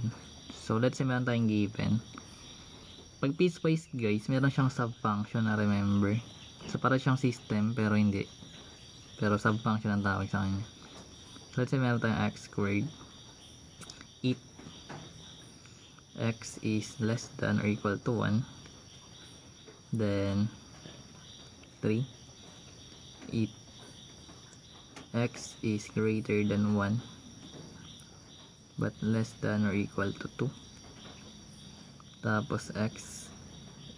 given. So let's say meron tayong given. Pag piecewise guys, meron siyang subfunction na remember. So para siyang system pero hindi. Pero subfunction ang tawag sa kanya. So let's say meron tayong x squared. If x is less than or equal to 1, then 3. If x is greater than 1 but less than or equal to 2, tapos x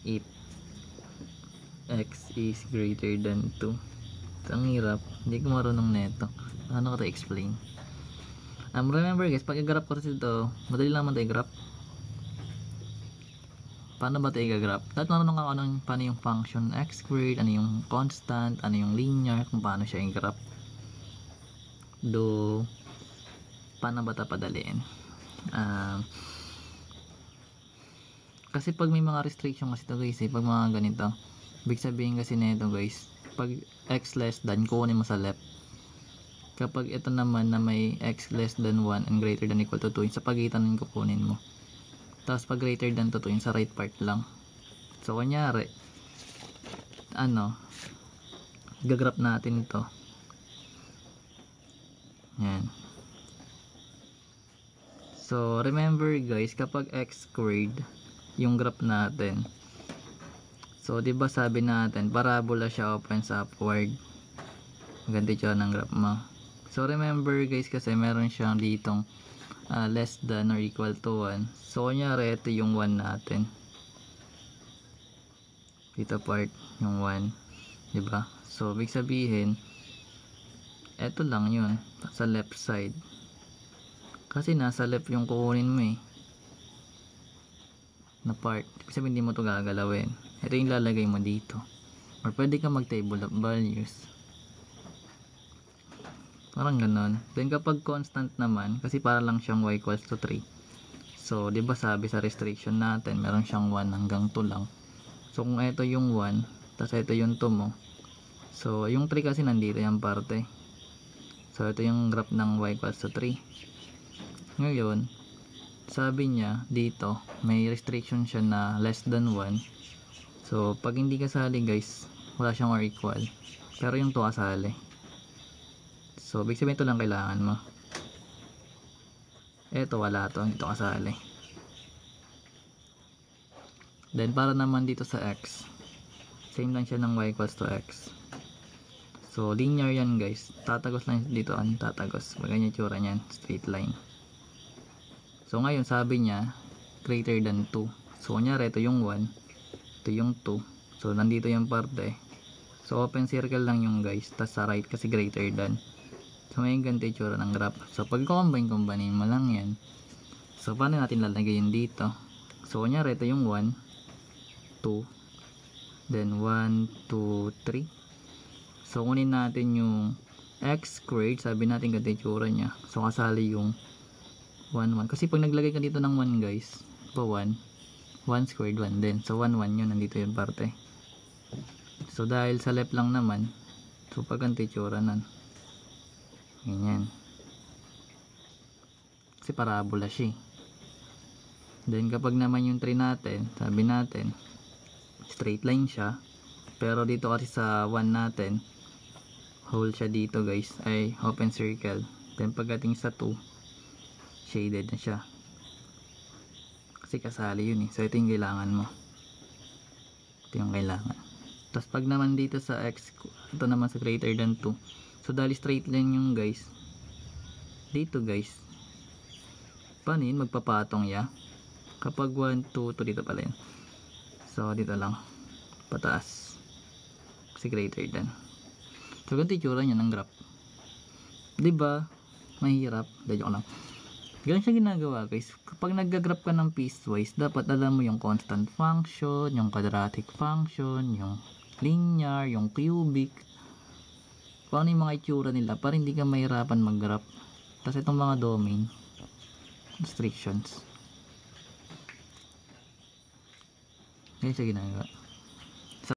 if x is greater than 2. Ang hirap, hindi ko marunong neto. Paano ko to explain? Remember guys, pag i-graph ko ito, madali lang man ito i-graph. Paano ba ito i-graph? Dapat marunong ako paano yung function x squared, ano yung constant, ano yung linear, kung paano siya i-graph. Do paano ba ito padaliin? Kasi pag may mga restriction kasi ito guys, pag mga ganito, ibig sabihin kasi nito guys, pag x less than, kukunin mo sa left. Kapag ito naman na may x less than 1 and greater than equal to 2, sa pagitan nun kukunin mo. Tapos pag greater than to 2, sa right part lang. So kunyari, gagraph natin ito. Yan. So remember guys, kapag x squared yung graph natin, so diba sabi natin parabola siya, opens upward. Ganti siya ng graph mo. So remember guys, kasi meron siyang ditong less than or equal to 1. So kunyari ito yung 1 natin, dito part yung 1, diba? So ibig sabihin ito lang yun sa left side, kasi nasa left yung kukunin mo na part. Ibig sabihin hindi mo to gagalawin, ito yung lalagay mo dito, or pwede ka mag table of values, parang ganon. Then kapag constant naman, kasi para lang siyang y equals to 3, so diba sabi sa restriction natin meron siyang 1 hanggang 2 lang. So kung ito yung 1 tapos ito yung 2 mo, so yung 3 kasi nandito yung parte, so ito yung graph ng y equals to 3. Ngayon sabi niya dito may restriction siya na less than 1. So pag hindi kasali guys, wala siyang or equal, pero yung 2 kasali. So big sabihin ito lang kailangan mo, eto wala to, dito kasali. Then para naman dito sa x, same lang siya ng y equals to x. So linear yan guys, tatagos lang dito, tatagos, ganyan tsura niyan, straight line. So ngayon sabi niya greater than 2. So kunyari ito yung 1, ito yung 2, so nandito yung parte, so open circle lang yung guys, tas sa right kasi greater than. So may ganito yung tsura ng graph. So pag combine mo lang yan. So paano natin lalagay yun dito? So kunyari ito yung 1, 2, then 1, 2, 3. So kunin natin yung x squared, sabi natin ganito yung tsura nya. So kasali yung 1, 1. Kasi pag naglagay ka dito ng 1 guys, ito 1, 1 squared 1 din. So 1, 1 yun, nandito yung parte. So dahil sa left lang naman, so pag ganito yung tsura nun, ganyan, kasi parabola siya. Then kapag naman yung 3 natin, sabi natin straight line siya, pero dito kasi sa 1 natin hole siya dito guys, ay open circle. Then pagdating sa 2, shaded na siya kasi kasali yun so ito yung kailangan mo, ito yung kailangan. Tapos pag naman dito sa x, ito naman sa greater than 2, so dahil straight line yung guys dito guys, paano yun magpapatong ya? Kapag 1, 2, 2 dito pala yun, so dito lang pataas kasi greater than. So ganito yung tsura niya ng graph, diba mahirap? Dadyo ko lang, ganun siya ginagawa guys. Kapag nag-graph ka ng piecewise, dapat alam mo yung constant function, yung quadratic function, yung linear, yung cubic, paano yung mga itsura nila para hindi ka mahirapan mag-graph. Tapos itong mga domain restrictions, ganyan siya ginagawa.